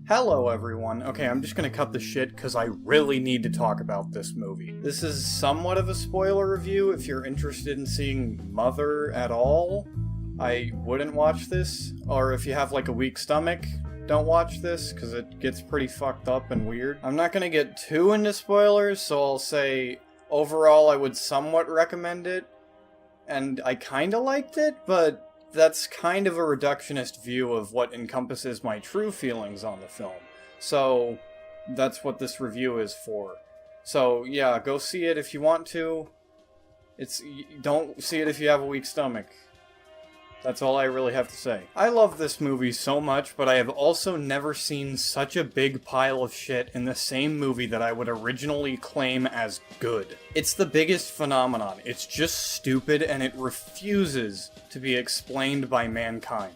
Hello everyone. Okay, I'm just gonna cut the shit because I really need to talk about this movie. This is somewhat of a spoiler review. If you're interested in seeing Mother at all, I wouldn't watch this. Or if you have like a weak stomach, don't watch this because it gets pretty fucked up and weird. I'm not gonna get too into spoilers, so I'll say overall I would somewhat recommend it. And I kinda liked it, but that's kind of a reductionist view of what encompasses my true feelings on the film. So, that's what this review is for. So, yeah, go see it if you want to. Don't see it if you have a weak stomach. That's all I really have to say. I love this movie so much, but I have also never seen such a big pile of shit in the same movie that I would originally claim as good. It's the biggest phenomenon. It's just stupid, and it refuses to be explained by mankind.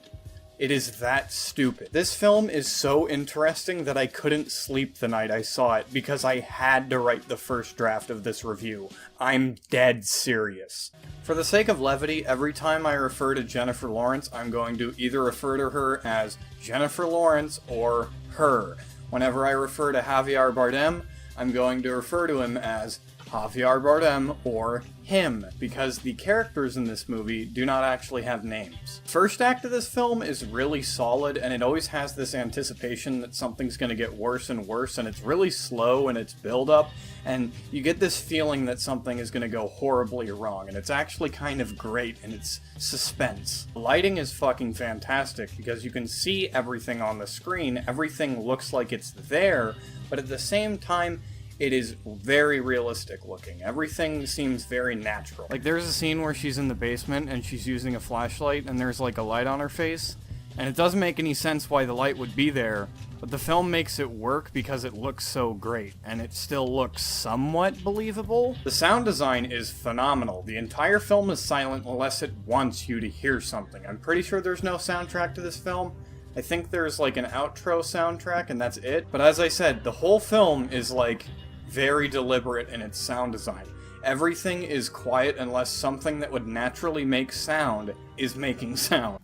It is that stupid. This film is so interesting that I couldn't sleep the night I saw it because I had to write the first draft of this review. I'm dead serious. For the sake of levity, every time I refer to Jennifer Lawrence, I'm going to either refer to her as Jennifer Lawrence or her. Whenever I refer to Javier Bardem, I'm going to refer to him as Javier Bardem or him, because the characters in this movie do not actually have names. First act of this film is really solid, and it always has this anticipation that something's going to get worse and worse, and it's really slow in its build-up, and you get this feeling that something is going to go horribly wrong, and it's actually kind of great in its suspense. The lighting is fucking fantastic, because you can see everything on the screen, everything looks like it's there, but at the same time, it is very realistic looking. Everything seems very natural. Like, there's a scene where she's in the basement and she's using a flashlight and there's like a light on her face, and it doesn't make any sense why the light would be there, but the film makes it work because it looks so great, and it still looks somewhat believable. The sound design is phenomenal. The entire film is silent unless it wants you to hear something. I'm pretty sure there's no soundtrack to this film. I think there's like an outro soundtrack and that's it. But as I said, the whole film is like very deliberate in its sound design. Everything is quiet unless something that would naturally make sound is making sound.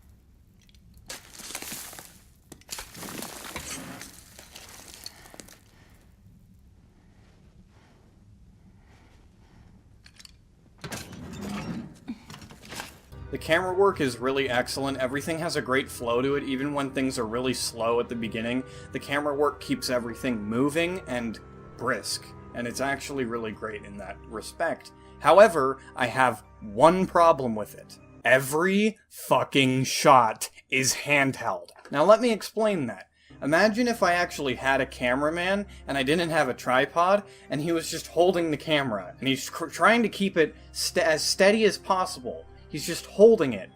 The camera work is really excellent. Everything has a great flow to it, even when things are really slow at the beginning. The camera work keeps everything moving and brisk, and it's actually really great in that respect. However, I have one problem with it. Every fucking shot is handheld. Now let me explain that. Imagine if I actually had a cameraman and I didn't have a tripod and he was just holding the camera and he's trying to keep it as steady as possible. He's just holding it.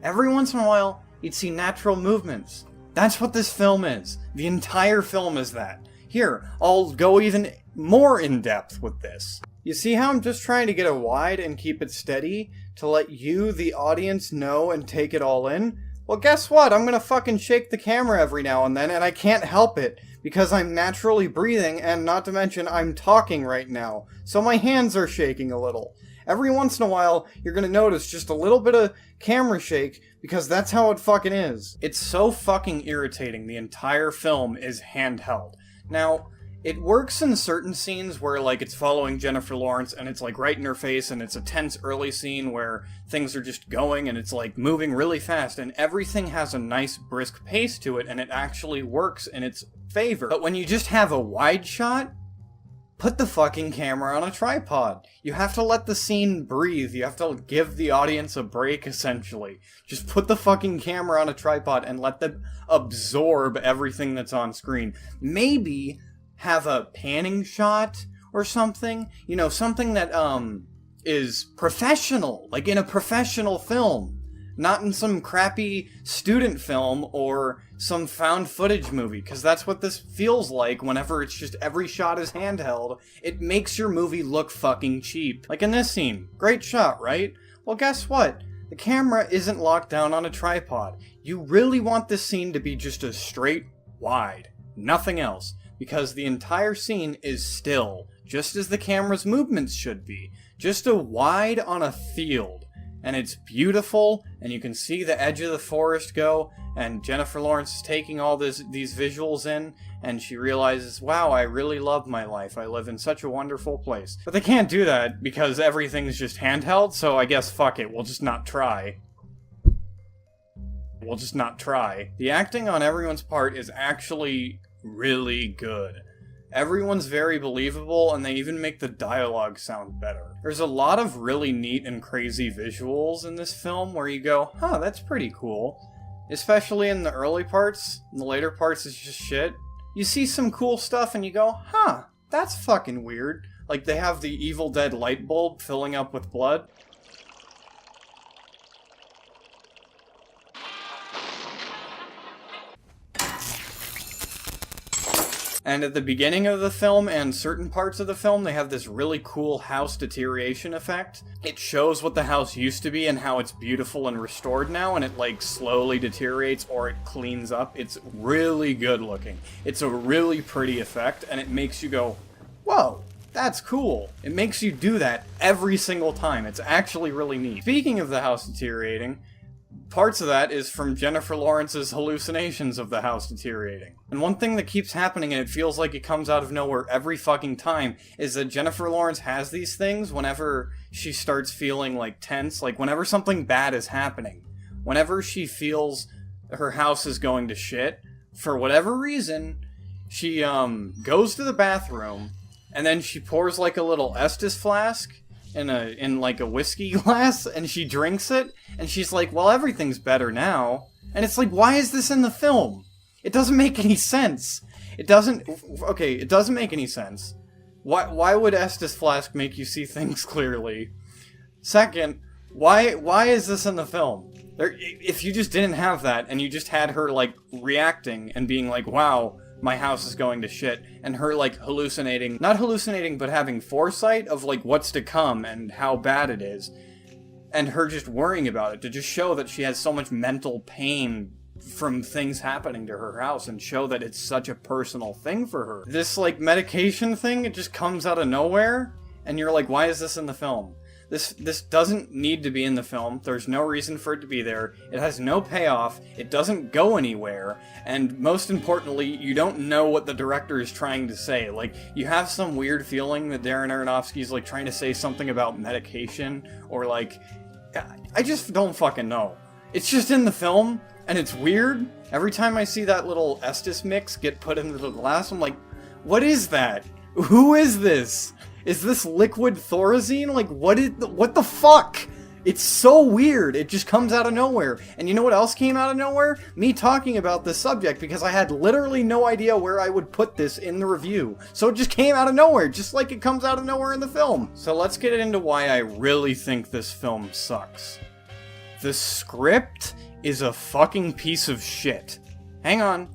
Every once in a while, you'd see natural movements. That's what this film is. The entire film is that. Here, I'll go even more in depth with this. You see how I'm just trying to get it wide and keep it steady to let you, the audience, know and take it all in? Well, guess what? I'm gonna fucking shake the camera every now and then, and I can't help it because I'm naturally breathing, and not to mention I'm talking right now, so my hands are shaking a little. Every once in a while, you're gonna notice just a little bit of camera shake, because that's how it fucking is. It's so fucking irritating. The entire film is handheld. Now, it works in certain scenes where, like, it's following Jennifer Lawrence and it's, like, right in her face, and it's a tense early scene where things are just going and it's, like, moving really fast, and everything has a nice, brisk pace to it, and it actually works in its favor. But when you just have a wide shot, put the fucking camera on a tripod. You have to let the scene breathe. You have to give the audience a break, essentially. Just put the fucking camera on a tripod and let them absorb everything that's on screen. Maybe have a panning shot or something. You know, something that, is professional. Like in a professional film. Not in some crappy student film or some found footage movie, because that's what this feels like whenever it's just every shot is handheld. It makes your movie look fucking cheap. Like in this scene. Great shot, right? Well, guess what? The camera isn't locked down on a tripod. You really want this scene to be just a straight wide. Nothing else. Because the entire scene is still, just as the camera's movements should be. Just a wide on a field. and it's beautiful, and you can see the edge of the forest go, and Jennifer Lawrence is taking all these visuals in, and she realizes, wow, I really love my life. I live in such a wonderful place. But they can't do that because everything's just handheld, so I guess fuck it, we'll just not try. We'll just not try. The acting on everyone's part is actually really good. Everyone's very believable, and they even make the dialogue sound better. There's a lot of really neat and crazy visuals in this film where you go, huh, that's pretty cool. Especially in the early parts. In the later parts, it's just shit. You see some cool stuff and you go, huh, that's fucking weird. Like, they have the Evil Dead light bulb filling up with blood. And at the beginning of the film and certain parts of the film, they have this really cool house deterioration effect. It shows what the house used to be and how it's beautiful and restored now, and it like slowly deteriorates or it cleans up. It's really good looking. It's a really pretty effect, and it makes you go, whoa, that's cool. It makes you do that every single time. It's actually really neat. Speaking of the house deteriorating, parts of that is from Jennifer Lawrence's hallucinations of the house deteriorating. And one thing that keeps happening, and it feels like it comes out of nowhere every fucking time, is that Jennifer Lawrence has these things whenever she starts feeling, like, tense, like, whenever something bad is happening. Whenever she feels her house is going to shit, for whatever reason, she, goes to the bathroom, and then she pours, like, a little Estes flask in like a whiskey glass, and she drinks it, and she's like, well, everything's better now. And it's like, why is this in the film? It doesn't make any sense. It doesn't make any sense. Why would Estes flask make you see things clearly? Second, why is this in the film? If you just didn't have that, and you just had her, like, reacting and being like, wow, my house is going to shit, and her, like, not hallucinating, but having foresight of, like, what's to come and how bad it is, and her just worrying about it, to just show that she has so much mental pain from things happening to her house, and show that it's such a personal thing for her. This, like, medication thing, it just comes out of nowhere, and you're like, why is this in the film? This doesn't need to be in the film. There's no reason for it to be there. It has no payoff. It doesn't go anywhere. And most importantly, you don't know what the director is trying to say. Like, you have some weird feeling that Darren Aronofsky's, like, trying to say something about medication, or, like, I just don't fucking know. It's just in the film, and it's weird. Every time I see that little Estes mix get put into the glass, I'm like, what is that? Who is this? Is this liquid Thorazine? Like, what the fuck? It's so weird. It just comes out of nowhere. And you know what else came out of nowhere? Me talking about this subject, because I had literally no idea where I would put this in the review. So it just came out of nowhere, just like it comes out of nowhere in the film. So let's get into why I really think this film sucks. The script is a fucking piece of shit. Hang on.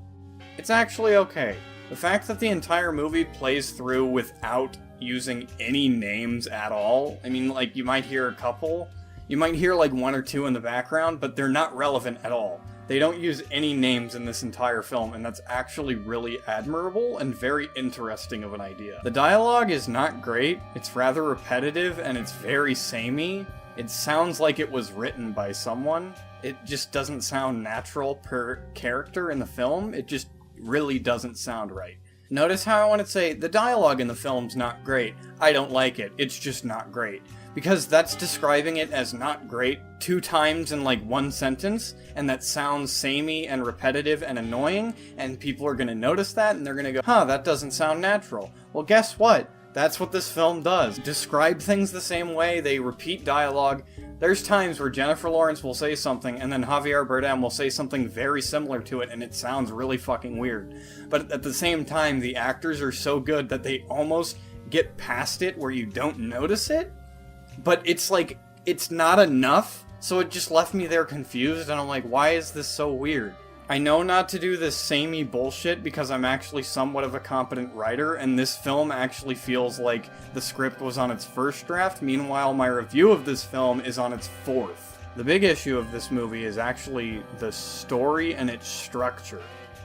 It's actually okay. The fact that the entire movie plays through without using any names at all. I mean, like, you might hear a couple. You might hear, like, one or two in the background, but they're not relevant at all. They don't use any names in this entire film, and that's actually really admirable and very interesting of an idea. The dialogue is not great. It's rather repetitive, and it's very samey. It sounds like it was written by someone. It just doesn't sound natural per character in the film. It just really doesn't sound right. Notice how I want to say, the dialogue in the film's not great. I don't like it. It's just not great. Because that's describing it as not great 2 times in, like, 1 sentence, and that sounds samey and repetitive and annoying, and people are gonna notice that, and they're gonna go, huh, that doesn't sound natural. Well, guess what? That's what this film does. Describe things the same way, they repeat dialogue. There's times where Jennifer Lawrence will say something, and then Javier Bardem will say something very similar to it, and it sounds really fucking weird. But at the same time, the actors are so good that they almost get past it where you don't notice it. But it's like, it's not enough, so it just left me there confused, and I'm like, why is this so weird? I know not to do this samey bullshit because I'm actually somewhat of a competent writer, and this film actually feels like the script was on its first draft. Meanwhile, my review of this film is on its 4th. The big issue of this movie is actually the story and its structure.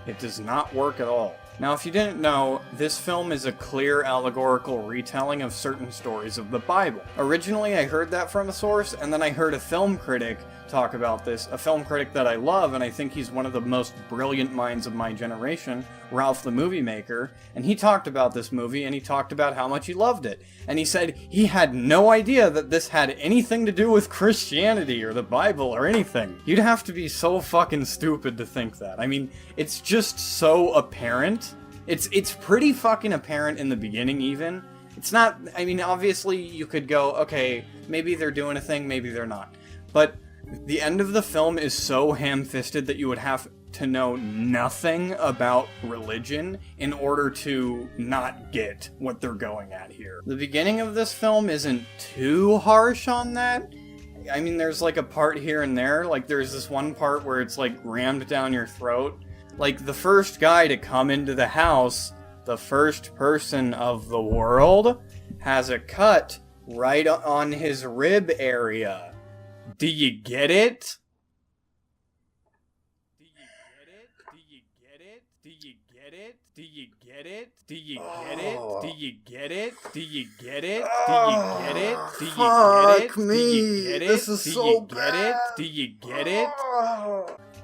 It does not work at all. Now, if you didn't know, this film is a clear allegorical retelling of certain stories of the Bible. Originally, I heard that from a source, and then I heard a film critic talk about this, a film critic that I love, and I think he's one of the most brilliant minds of my generation, Ralph the Movie Maker, and he talked about this movie, and he talked about how much he loved it. And he said he had no idea that this had anything to do with Christianity or the Bible or anything. You'd have to be so fucking stupid to think that. I mean, it's just so apparent. It's pretty fucking apparent in the beginning, even. It's not, I mean, obviously you could go, okay, maybe they're doing a thing, maybe they're not. But the end of the film is so ham-fisted that you would have to know nothing about religion in order to not get what they're going at here. The beginning of this film isn't too harsh on that. I mean, there's like a part here and there. Like, there's this one part where it's like rammed down your throat. Like, the first guy to come into the house, the first person of the world, has a cut right on his rib area. Do you get it? Do you get it? Do you get it? Do you get it? Do you get it? Do you get it? Do you get it? Do you get it? Do you get it? Do you get it? Do you get it? This is so bad. Do you get it?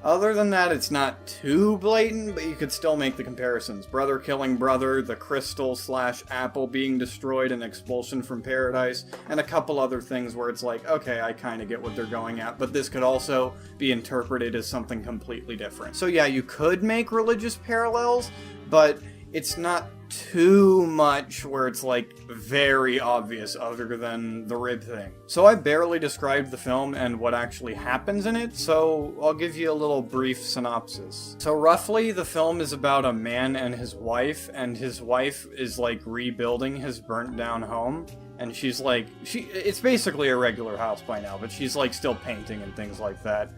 Other than that, it's not too blatant, but you could still make the comparisons. Brother killing brother, the crystal/apple being destroyed, an expulsion from paradise, and a couple other things where it's like, okay, I kind of get what they're going at, but this could also be interpreted as something completely different. So yeah, you could make religious parallels, but it's not too much where it's like very obvious other than the rib thing. So I barely described the film and what actually happens in it, so I'll give you a little brief synopsis. So roughly the film is about a man and his wife is like rebuilding his burnt down home, and she's like, it's basically a regular house by now, but she's like still painting and things like that,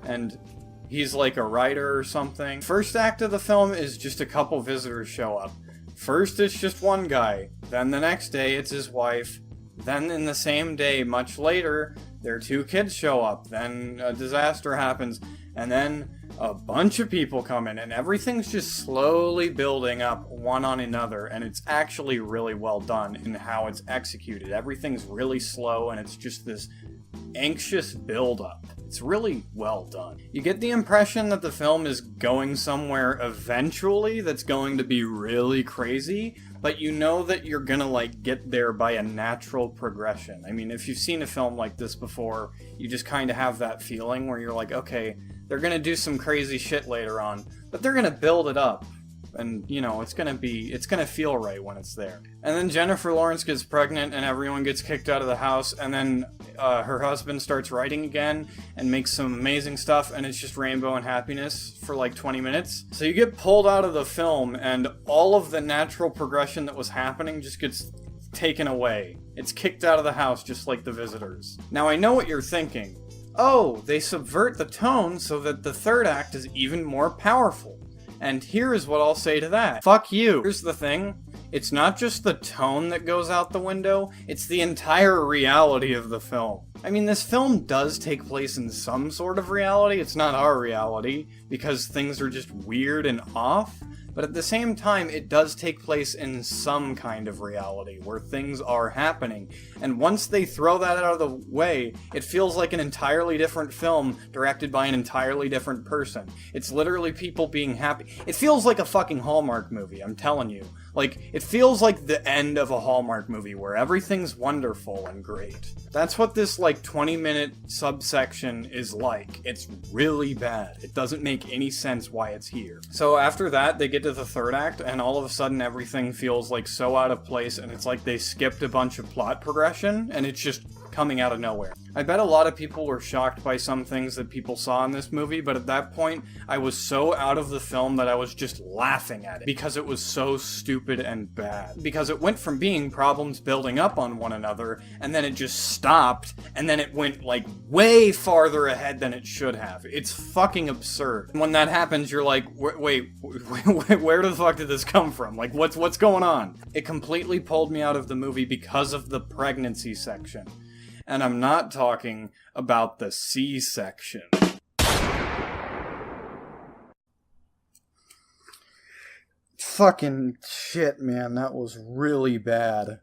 and he's like a writer or something. First act of the film is just a couple visitors show up. First, it's just one guy. Then the next day, it's his wife. Then in the same day, much later, their two kids show up. Then a disaster happens. And then a bunch of people come in. And everything's just slowly building up one on another. And it's actually really well done in how it's executed. Everything's really slow, and it's just this anxious build-up. It's really well done. You get the impression that the film is going somewhere eventually that's going to be really crazy, but you know that you're gonna like get there by a natural progression. I mean, if you've seen a film like this before, you just kind of have that feeling where you're like, okay, they're gonna do some crazy shit later on, but they're gonna build it up. And, you know, it's gonna feel right when it's there. And then Jennifer Lawrence gets pregnant and everyone gets kicked out of the house, and then her husband starts writing again and makes some amazing stuff, and it's just rainbow and happiness for like 20 minutes. So you get pulled out of the film, and all of the natural progression that was happening just gets taken away. It's kicked out of the house just like the visitors. Now I know what you're thinking. Oh, they subvert the tone so that the third act is even more powerful. And here is what I'll say to that. Fuck you. Here's the thing. It's not just the tone that goes out the window, it's the entire reality of the film. I mean, this film does take place in some sort of reality. It's not our reality, because things are just weird and off. But at the same time, it does take place in some kind of reality, where things are happening. And once they throw that out of the way, it feels like an entirely different film, directed by an entirely different person. It's literally people being happy. It feels like a fucking Hallmark movie, I'm telling you. Like, it feels like the end of a Hallmark movie, where everything's wonderful and great. That's what this, like, 20-minute subsection is like. It's really bad. It doesn't make any sense why it's here. So after that, they get to the third act, and all of a sudden everything feels like so out of place, and it's like they skipped a bunch of plot progression, and it's just coming out of nowhere. I bet a lot of people were shocked by some things that people saw in this movie, but at that point, I was so out of the film that I was just laughing at it, because it was so stupid and bad. Because it went from being problems building up on one another, and then it just stopped, and then it went, like, way farther ahead than it should have. It's fucking absurd. When that happens, you're like, wait, where the fuck did this come from? Like, what's going on? It completely pulled me out of the movie because of the pregnancy section. And I'm not talking about the C-section. Fucking shit, man, that was really bad.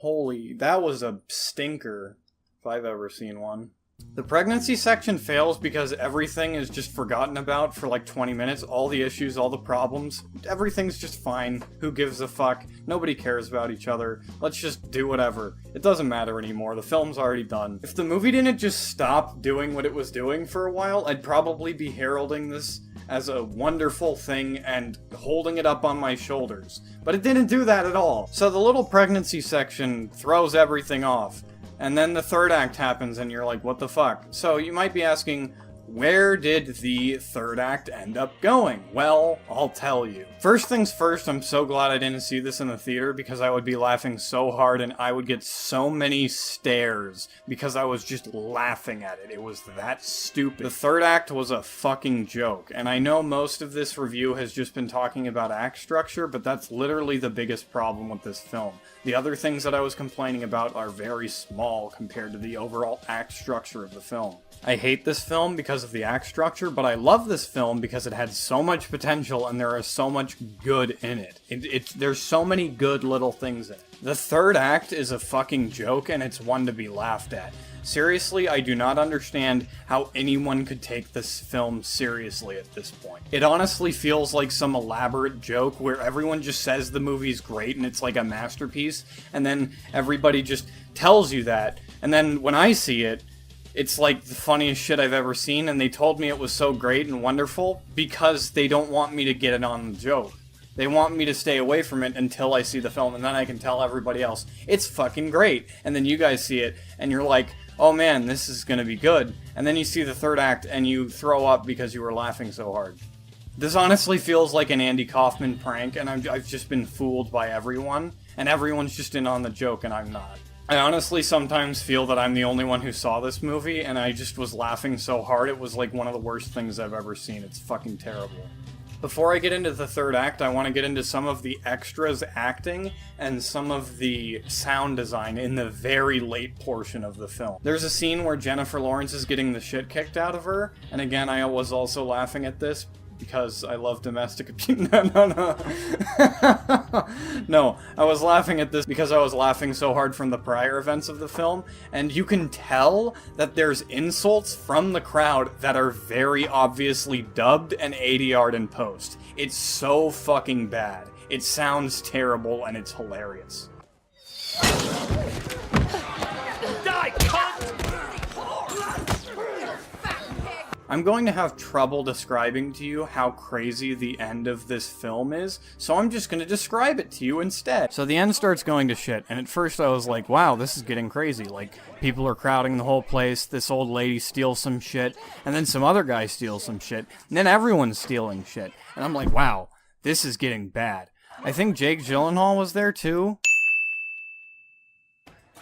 Holy, that was a stinker, if I've ever seen one. The pregnancy section fails because everything is just forgotten about for like 20 minutes. All the issues, all the problems, everything's just fine. Who gives a fuck? Nobody cares about each other. Let's just do whatever. It doesn't matter anymore. The film's already done. If the movie didn't just stop doing what it was doing for a while, I'd probably be heralding this as a wonderful thing and holding it up on my shoulders. But it didn't do that at all. So the little pregnancy section throws everything off. And then the third act happens and you're like, what the fuck? So you might be asking, where did the third act end up going? Well, I'll tell you. First things first, I'm so glad I didn't see this in the theater because I would be laughing so hard and I would get so many stares because I was just laughing at it. It was that stupid. The third act was a fucking joke, and I know most of this review has just been talking about act structure, but that's literally the biggest problem with this film. The other things that I was complaining about are very small compared to the overall act structure of the film. I hate this film because of the act structure, but I love this film because it had so much potential and there is so much good in it. There's so many good little things in it. The third act is a fucking joke and it's one to be laughed at. Seriously, I do not understand how anyone could take this film seriously at this point. It honestly feels like some elaborate joke where everyone just says the movie's great and it's like a masterpiece, and then everybody just tells you that, and then when I see it, it's like the funniest shit I've ever seen, and they told me it was so great and wonderful because they don't want me to get it on the joke. They want me to stay away from it until I see the film, and then I can tell everybody else, it's fucking great. And then you guys see it, and you're like, oh man, this is gonna be good. And then you see the third act, and you throw up because you were laughing so hard. This honestly feels like an Andy Kaufman prank, and I've just been fooled by everyone, and everyone's just in on the joke, and I'm not. I honestly sometimes feel that I'm the only one who saw this movie, and I just was laughing so hard it was like one of the worst things I've ever seen. It's fucking terrible. Before I get into the third act, I want to get into some of the extras acting and some of the sound design in the very late portion of the film. There's a scene where Jennifer Lawrence is getting the shit kicked out of her, and again, I was also laughing at this because I love domestic abuse. No. No, I was laughing at this because I was laughing so hard from the prior events of the film, and you can tell that there's insults from the crowd that are very obviously dubbed and ADR'd in post. It's so fucking bad. It sounds terrible and it's hilarious. Die, cunt! I'm going to have trouble describing to you how crazy the end of this film is, so I'm just going to describe it to you instead. So the end starts going to shit, and at first I was like, wow, this is getting crazy. Like, people are crowding the whole place, this old lady steals some shit, and then some other guy steals some shit, and then everyone's stealing shit. And I'm like, wow, this is getting bad. I think Jake Gyllenhaal was there too.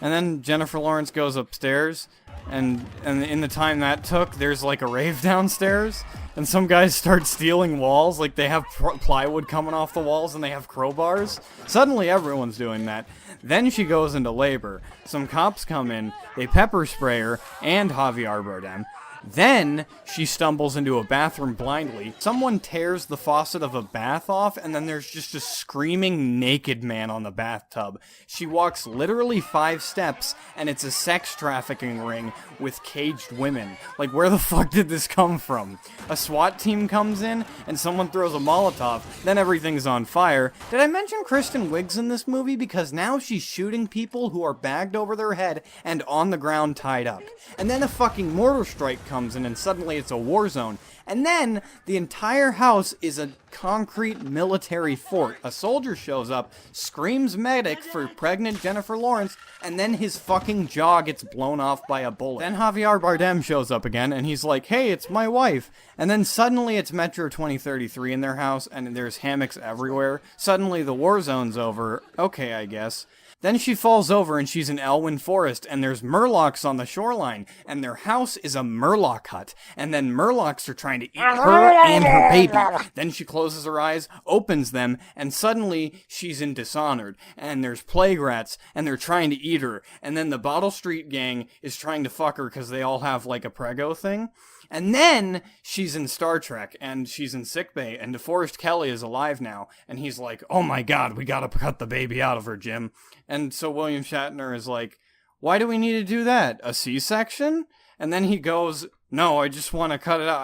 And then Jennifer Lawrence goes upstairs, and in the time that took, there's like a rave downstairs, and some guys start stealing walls, like they have plywood coming off the walls and they have crowbars. Suddenly everyone's doing that. Then she goes into labor. Some cops come in, they pepper spray her and Javier Bardem. Then she stumbles into a bathroom blindly. Someone tears the faucet of a bath off, and then there's just a screaming naked man on the bathtub. She walks literally 5 steps, and it's a sex trafficking ring with caged women. Like, where the fuck did this come from? A SWAT team comes in, and someone throws a Molotov, then everything's on fire. Did I mention Kristen Wiig's in this movie? Because now she's shooting people who are bagged over their head and on the ground tied up. And then a fucking mortar strike comes in, and suddenly it's a war zone. And then the entire house is a concrete military fort. A soldier shows up, screams medic for pregnant Jennifer Lawrence, and then his fucking jaw gets blown off by a bullet. Then Javier Bardem shows up again, and he's like, hey, it's my wife. And then suddenly it's Metro 2033 in their house, and there's hammocks everywhere. Suddenly the war zone's over. Okay, I guess. Then she falls over and she's in Elwyn Forest, and there's murlocs on the shoreline, and their house is a murloc hut, and then murlocs are trying to eat her and her baby. Then she closes her eyes, opens them, and suddenly she's in Dishonored, and there's plague rats, and they're trying to eat her, and then the Bottle Street gang is trying to fuck her because they all have like a prego thing. And then she's in Star Trek, and she's in sickbay, and DeForest Kelley is alive now, and he's like, oh my god, we gotta cut the baby out of her, Jim. And so William Shatner is like, why do we need to do that? A C-section? And then he goes, no, I just want to cut it out.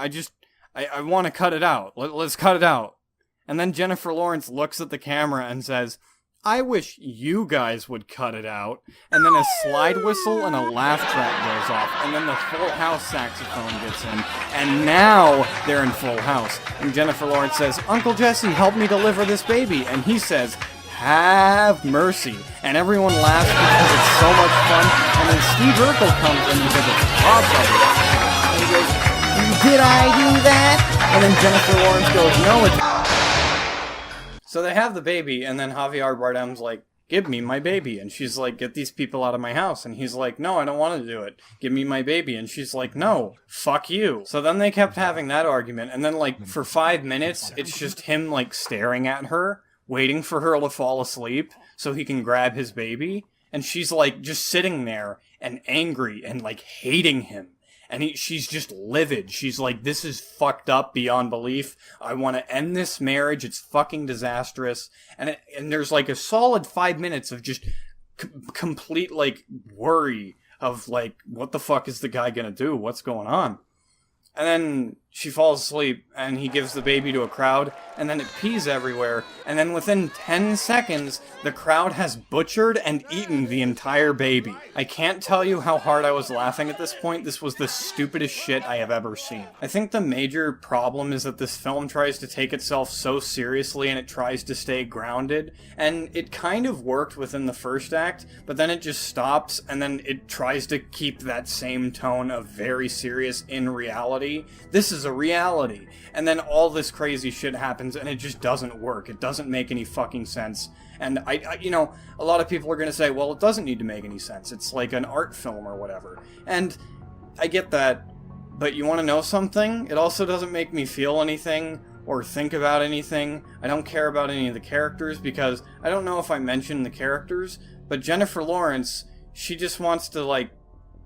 I want to cut it out. Let's cut it out. And then Jennifer Lawrence looks at the camera and says, I wish you guys would cut it out. And then a slide whistle and a laugh track goes off. And then the Full House saxophone gets in. And now they're in Full House. And Jennifer Lawrence says, Uncle Jesse, help me deliver this baby. And he says, have mercy. And everyone laughs because it's so much fun. And then Steve Urkel comes in because it's awesome. And he goes, did I do that? And then Jennifer Lawrence goes, no, it's... So they have the baby, and then Javier Bardem's like, give me my baby. And she's like, get these people out of my house. And he's like, no, I don't want to do it. Give me my baby. And she's like, no, fuck you. So then they kept having that argument. And then, like, for 5 minutes, it's just him, like, staring at her, waiting for her to fall asleep so he can grab his baby. And she's, like, just sitting there and angry and, like, hating him. And she's just livid. She's like, this is fucked up beyond belief. I want to end this marriage. It's fucking disastrous. And there's like a solid 5 minutes of just complete like worry of like, what the fuck is the guy gonna do? What's going on? And then she falls asleep, and he gives the baby to a crowd, and then it pees everywhere, and then within 10 seconds, the crowd has butchered and eaten the entire baby. I can't tell you how hard I was laughing at this point. This was the stupidest shit I have ever seen. I think the major problem is that this film tries to take itself so seriously, and it tries to stay grounded, and it kind of worked within the first act, but then it just stops, and then it tries to keep that same tone of very serious in reality. This is a reality. And then all this crazy shit happens and it just doesn't work. It doesn't make any fucking sense. And I you know, a lot of people are going to say, well, it doesn't need to make any sense. It's like an art film or whatever. And I get that. But you want to know something? It also doesn't make me feel anything or think about anything. I don't care about any of the characters because I don't know if I mentioned the characters, but Jennifer Lawrence, she just wants to like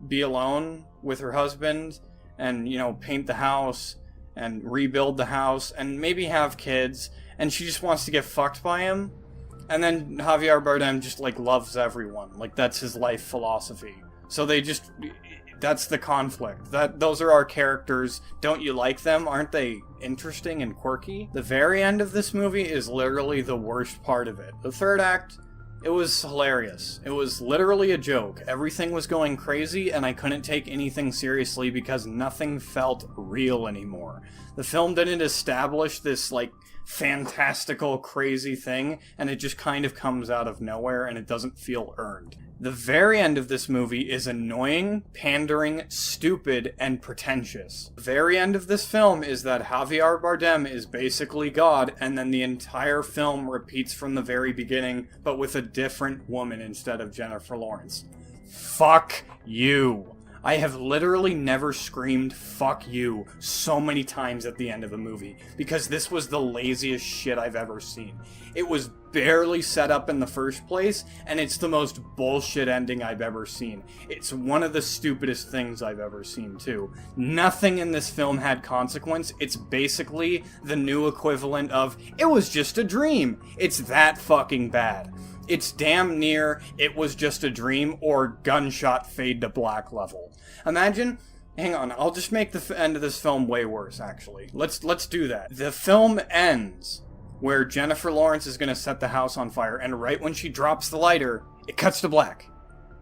be alone with her husband and, you know, paint the house and rebuild the house and maybe have kids, and she just wants to get fucked by him. And then Javier Bardem just like loves everyone. Like that's his life philosophy. So they just, that's the conflict. Those are our characters. Don't you like them? Aren't they interesting and quirky? The very end of this movie is literally the worst part of it. The third act, it was hilarious. It was literally a joke. Everything was going crazy, and I couldn't take anything seriously because nothing felt real anymore. The film didn't establish this, like, fantastical, crazy thing, and it just kind of comes out of nowhere, and it doesn't feel earned. The very end of this movie is annoying, pandering, stupid, and pretentious. The very end of this film is that Javier Bardem is basically God, and then the entire film repeats from the very beginning, but with a different woman instead of Jennifer Lawrence. Fuck you. I have literally never screamed "fuck you" so many times at the end of a movie, because this was the laziest shit I've ever seen. It was barely set up in the first place, and it's the most bullshit ending I've ever seen. It's one of the stupidest things I've ever seen, too. Nothing in this film had consequence. It's basically the new equivalent of, it was just a dream. It's that fucking bad. It's damn near It Was Just a Dream or Gunshot Fade to Black level. Imagine, hang on, I'll just make the end of this film way worse, actually. Let's do that. The film ends where Jennifer Lawrence is going to set the house on fire, and right when she drops the lighter, it cuts to black.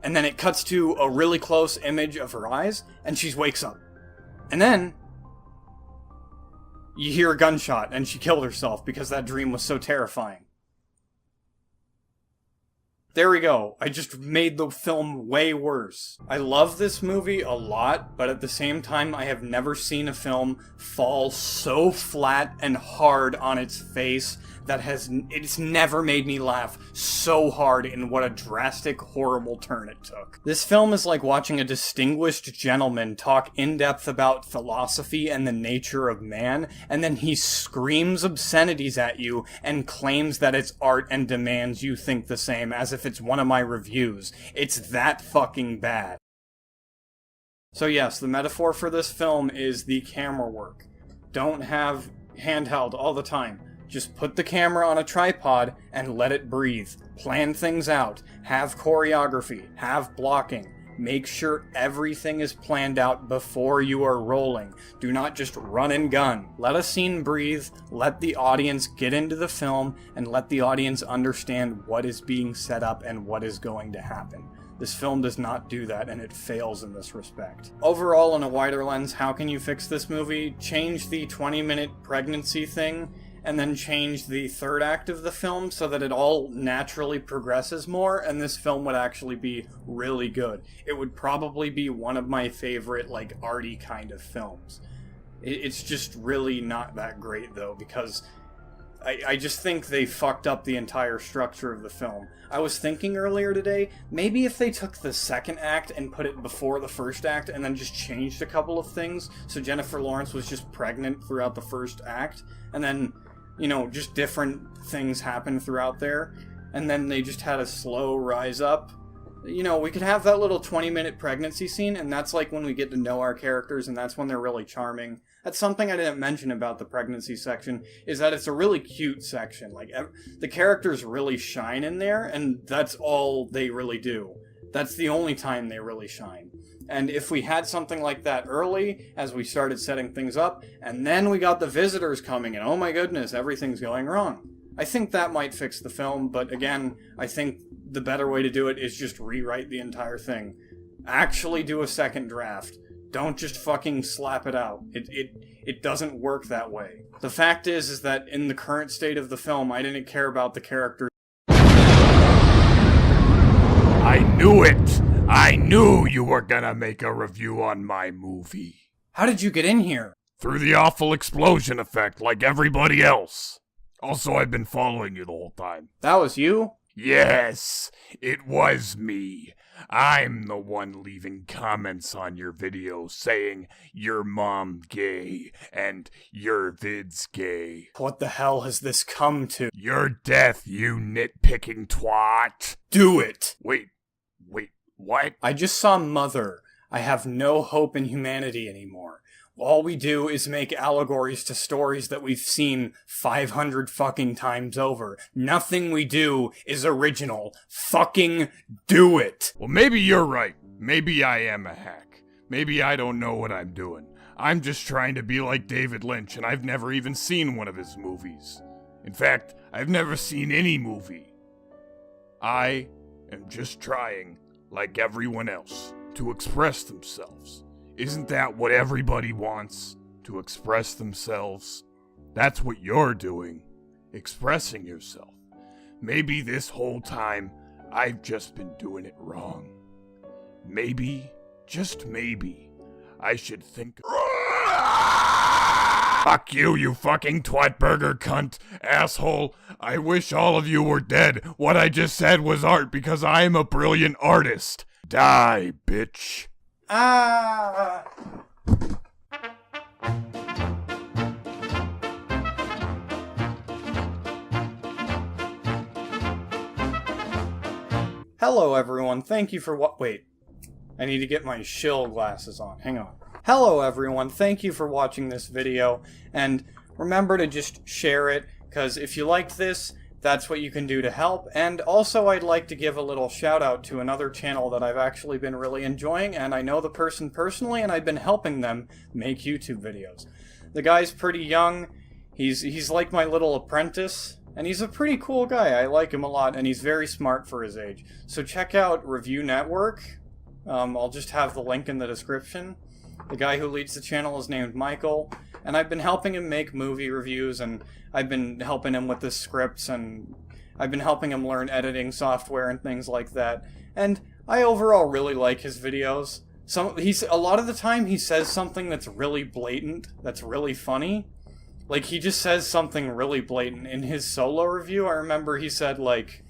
And then it cuts to a really close image of her eyes, and she wakes up. And then you hear a gunshot, and she killed herself because that dream was so terrifying. There we go. I just made the film way worse. I love this movie a lot, but at the same time, I have never seen a film fall so flat and hard on its face that it's never made me laugh so hard in what a drastic, horrible turn it took. This film is like watching a distinguished gentleman talk in depth about philosophy and the nature of man, and then he screams obscenities at you and claims that it's art and demands you think the same, as if it's one of my reviews. It's that fucking bad. So yes, the metaphor for this film is the camera work. Don't have handheld all the time. Just put the camera on a tripod and let it breathe. Plan things out. Have choreography. Have blocking. Make sure everything is planned out before you are rolling. Do not just run and gun. Let a scene breathe, let the audience get into the film, and let the audience understand what is being set up and what is going to happen. This film does not do that, and it fails in this respect. Overall, in a wider lens, how can you fix this movie? Change the 20-minute pregnancy thing, and then change the third act of the film so that it all naturally progresses more, and this film would actually be really good. It would probably be one of my favorite, like, arty kind of films. It's just really not that great, though, because I just think they fucked up the entire structure of the film. I was thinking earlier today, maybe if they took the second act and put it before the first act, and then just changed a couple of things, so Jennifer Lawrence was just pregnant throughout the first act, and then, you know, just different things happen throughout there, and then they just had a slow rise up. You know, we could have that little 20-minute pregnancy scene, and that's like when we get to know our characters, and that's when they're really charming. That's something I didn't mention about the pregnancy section, is that it's a really cute section. Like, the characters really shine in there, and that's all they really do. That's the only time they really shine. And if we had something like that early, as we started setting things up, and then we got the visitors coming, and oh my goodness, everything's going wrong. I think that might fix the film, but again, I think the better way to do it is just rewrite the entire thing. Actually do a second draft. Don't just fucking slap it out. It doesn't work that way. The fact is that in the current state of the film, I didn't care about the characters. I knew it! I knew you were gonna make a review on my movie. How did you get in here? Through the awful explosion effect, like everybody else. Also, I've been following you the whole time. That was you? Yes, it was me. I'm the one leaving comments on your video saying your mom gay and your vid's gay. What the hell has this come to? Your death, you nitpicking twat. Do it! Wait, what? I just saw Mother. I have no hope in humanity anymore. All we do is make allegories to stories that we've seen 500 fucking times over. Nothing we do is original. Fucking do it! Well, maybe you're right. Maybe I am a hack. Maybe I don't know what I'm doing. I'm just trying to be like David Lynch, and I've never even seen one of his movies. In fact, I've never seen any movie. I am just trying, like everyone else, to express themselves. Isn't that what everybody wants? To express themselves? That's what you're doing. Expressing yourself. Maybe this whole time, I've just been doing it wrong. Maybe, just maybe, I should think... Fuck you, you fucking twatburger cunt, asshole. I wish all of you were dead. What I just said was art because I am a brilliant artist. Die, bitch. Ah! Hello everyone, thank you for wait. I need to get my shill glasses on, hang on. Hello everyone, thank you for watching this video, and remember to just share it, because if you liked this, that's what you can do to help. And also I'd like to give a little shout out to another channel that I've actually been really enjoying, and I know the person personally, and I've been helping them make YouTube videos. The guy's pretty young, he's like my little apprentice, and he's a pretty cool guy. I like him a lot, and he's very smart for his age. So check out Review Network. I'll just have the link in the description. The guy who leads the channel is named Michael, and I've been helping him make movie reviews, and I've been helping him with the scripts, and I've been helping him learn editing software and things like that. And I overall really like his videos. A lot of the time he says something that's really blatant, that's really funny. Like, he just says something really blatant. In his solo review, I remember he said, like,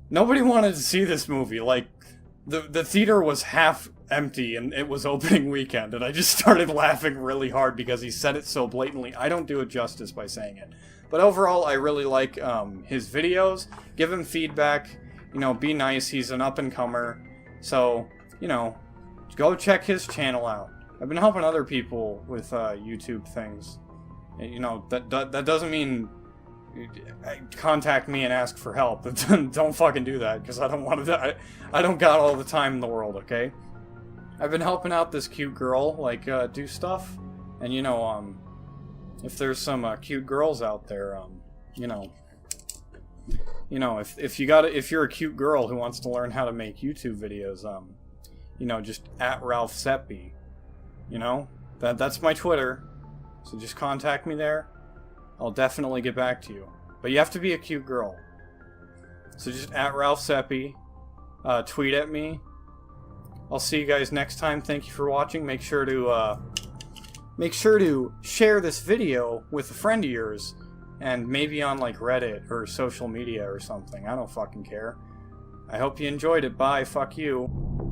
nobody wanted to see this movie. Like, the theater was half empty and it was opening weekend, and I just started laughing really hard because he said it so blatantly. I don't do it justice by saying it. But overall, I really like his videos. Give him feedback. You know, be nice. He's an up-and-comer. So, you know, go check his channel out. I've been helping other people with YouTube things. You know, that doesn't mean contact me and ask for help. Don't fucking do that, because I don't want to. I don't got all the time in the world, okay? I've been helping out this cute girl, like, do stuff. And, you know, if there's some cute girls out there, you know, if you're a cute girl who wants to learn how to make YouTube videos, you know, just at Ralph Seppi, you know, that's my Twitter, so just contact me there. I'll definitely get back to you, but you have to be a cute girl. So just at Ralph Seppi, tweet at me. I'll see you guys next time. Thank you for watching. Make sure to share this video with a friend of yours, and maybe on like Reddit or social media or something. I don't fucking care. I hope you enjoyed it. Bye. Fuck you.